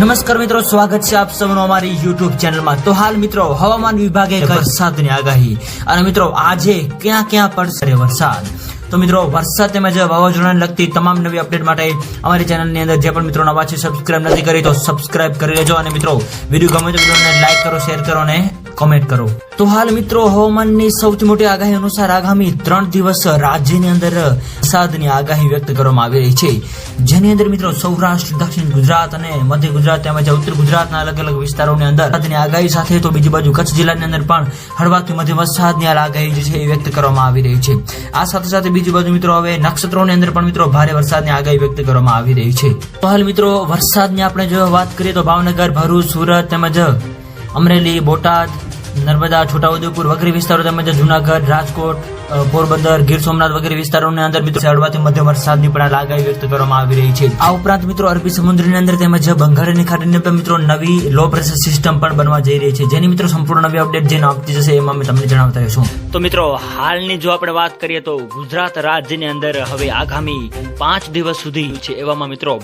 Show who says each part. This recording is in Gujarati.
Speaker 1: નમસ્કાર મિત્રો, સ્વાગત છે આપ સૌનું અમારી યુટ્યુબ ચેનલમાં। તો હાલ મિત્રો હવામાન વિભાગે વરસાદની આગાહી અને મિત્રો આજે ક્યાં ક્યાં પડશે વરસાદ। તો મિત્રો વરસાદ તેમજ વાવાઝોડાને લગતી તમામ નવી અપડેટ માટે અમારી ચેનલની અંદર જે પણ મિત્રો નવા છે સબસ્ક્રાઇબ નથી કરી તો સબસ્ક્રાઇબ કરી લેજો અને મિત્રો વિડીયો ગમે તો વિડીયોને લાઈક કરો, શેર કરો અને કમેન્ટ કરો। તો હાલ મિત્રો હવામાનની સૌથી મોટી આગાહી અનુસાર આગામી 3 દિવસ રાજ્યની અંદર વરસાદની આગાહી વ્યક્ત કરવામાં આવી રહી છે, જેની અંદર મિત્રો સૌરાષ્ટ્ર, દક્ષિણ ગુજરાત અને મધ્ય ગુજરાત તેમજ ઉત્તર ગુજરાતના અલગ અલગ વિસ્તારોની અંદર વરસાદની આગાહી સાથે તો બીજી બાજુ કચ્છ જિલ્લાની અંદર પણ હળવાથી મધ્યમ વરસાદની આગાહી જે છે એ વ્યક્ત કરવામાં આવી રહી છે। આ સાથે સાથે બીજી બાજુ મિત્રો હવે નક્ષત્રોની અંદર પણ મિત્રો ભારે વરસાદની આગાહી વ્યક્ત કરવામાં આવી રહી છે। તો હાલ મિત્રો વરસાદની આપણે જો વાત કરીએ તો ભાવનગર, ભરૂચ, સુરત તેમજ અમરેલી, બોટાદ, નર્મદા, છોટાઉદેપુર વગેરે વિસ્તારો તેમજ જુનાગઢ, રાજકોટ, પોરબંદર, ગીર સોમનાથ વગેરે વિસ્તારોની અંદર મિત્રો હળવાથી મધ્યમ વરસાદની પણ આગાહી વ્યક્ત કરવામાં આવી રહી છે। આ ઉપરાંત મિત્રો અરબી સમુદ્રની અંદર તેમજ બંગાળની ખાડીની અંદર મિત્રો નવી લો પ્રેશર સિસ્ટમ પણ બનવા જઈ રહી છે, જેની મિત્રો સંપૂર્ણ નવી અપડેટ જે આપતી જશે એમાં અમે તમને જણાવતા રહીશું। તો મિત્રો હાલની જો આપણે વાત કરીએ તો ગુજરાત રાજ્યની અંદર હવે આગામી 5 દિવસ સુધી છે, એવામાં મિત્રો